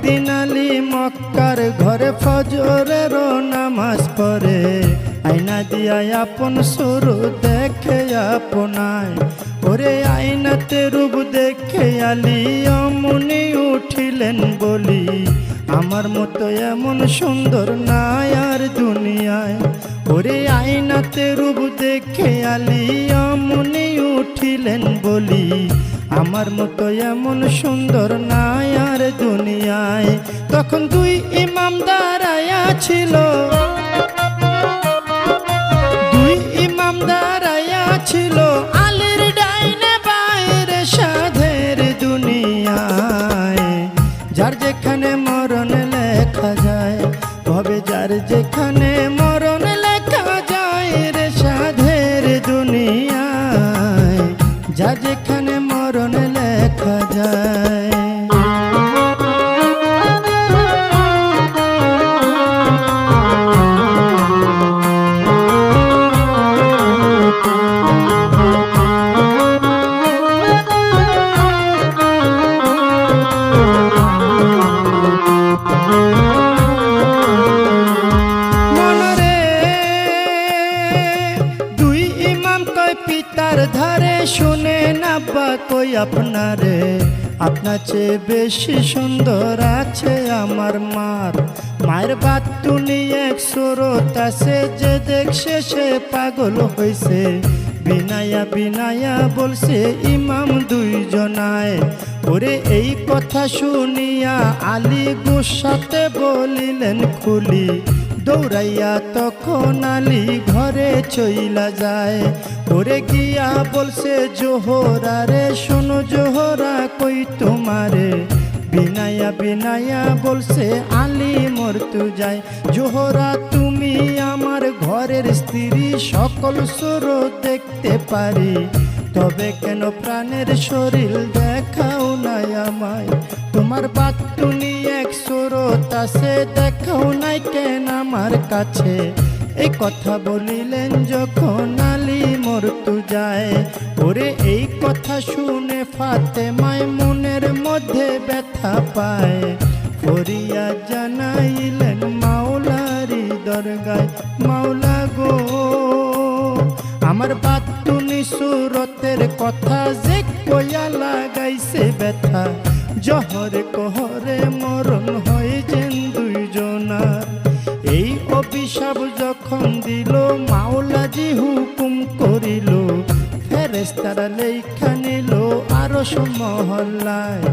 একদিন আলী মক্কার ঘরে ফজরের নামাজ পড়ে, আয়না দিয়া আপন সুরু দেখে আপনায়। ওরে আয়নাতে রূপ দেখে আলী অমনি উঠিলেন বলি, আমার মতো এমন সুন্দর নাই আর দুনিয়ায়। ওরে আয়নাতে রূপ দেখে আলী অমনি উঠিলেন বলি, আমার মতো এমন সুন্দর নাই আর দুনিয়ায়। তখন দুই ইমাম দাঁড়ায়া ছিল, দুই ইমাম দাঁড়ায়া ছিল, আলীর ডাইনে বাইরে সাধের দুনিয়ায়। যার যেখানে মরণ লেখা যায়, ভবে যার যেখানে মরণ লেখা যায় রে সাধের দুনিয়ায়, যার যেখানে মরণ লেখা যায়। পিতার ধারে শুনে নাব্বা কই আপনারে, আপনার চেয়ে বেশি সুন্দর আছে আমার মার। মায়ের বাতুনি এক সুরত আছে, যে দেখছে সে পাগল হইছে। বিনায়া বিনায়া বলছে ইমাম দুইজনায়। ওরে এই কথা শুনিয়া আলী গুসাতে বলিলেন খুলি, দৌড়াইয়া তখন আলী ঘরে চইলা যায়। ওরে গিয়া বলছে জোহরা রে, শোনো জোহরা কই তোমারে। বিনায়া বিনায়া বলছে আলী মরতু যায়। জোহরা তুমি আমার ঘরের স্ত্রী, সকল সুর দেখতে পারি, তবে কেন প্রাণের শরীর দেখাও নাই আমায়। তোমার বাতুনি এক সুরত আছে, দেখাও নাই কেন আমার কাছে। এই কথা বলিলেন যখন আলী মরতু যায়। ওরে এই কথা শুনে ফাতেমায় মনের মধ্যে ব্যথা পায়। ফরিয়া জানাইলেন মাওলারি দরগায়, মাওলা গো আমার বাতুনি সুরতের কথা যে কইয়া লাগাইছে ব্যথা। জহরে কহরে মরণ হয়েছেন দুইজনার। এই অভিশাপ যখন দিল মাওলাজি হুকুম করিল, ফেরেশতারা লেখা নিল আরশ মহল্লায়।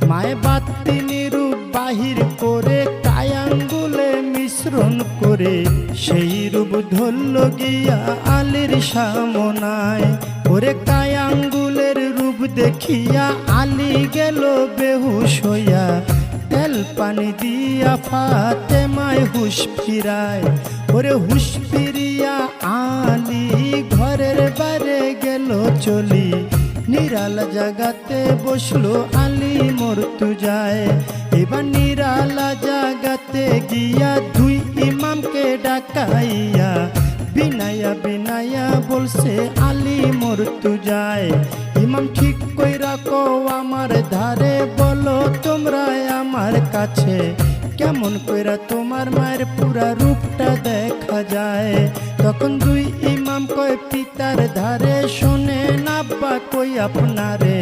মায়ে বাতিনি রূপ বাহির করে, কায়াঙ্গুলে মিশ্রণ করে, সেই রূপ ধরল গিয়া আলীর সামনায়। ওরে কায়াঙ্গুলের রূপ দেখিয়া আলী গেল বেহুশ হইয়া, তেল পানি দিয়া ফাতেমায় হুশ ফিরায়। ওরে হুশ ফিরিয়া আলী ঘরের বাইরে গেল চলি, নিরালা জাগাতে বসলো আলী মরতু যায়। এবার নিরালা জাগাতে গিয়া দুই ইমামকে ডাকাইয়া, বিনায়া বিনায়া বলছে আলী মরতু যায়। ইমাম ঠিক কইরা কও আমার ধারে, বলো তোমরা আমার কাছে, কেমন কইরা তোমার মায়ের পুরা রূপটা দেখা যায়। তখন দুই ইমাম কয় পিতার ধারে, শোনে নাব্বা কই আপনারে,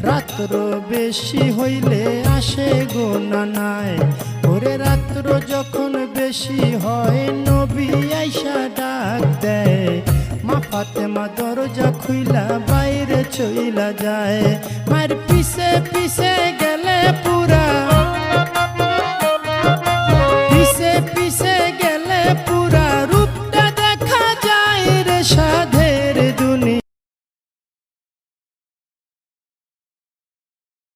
রাত্র বেশি হইলে আসে গো নানায়। ওরে রাত্র যখন বেশি হয় নবী আইসা ডাক দেয়, মা ফাতেমা দরজা খুইলা বাইরে চইলা যায়। মায়ের পিছে পিছে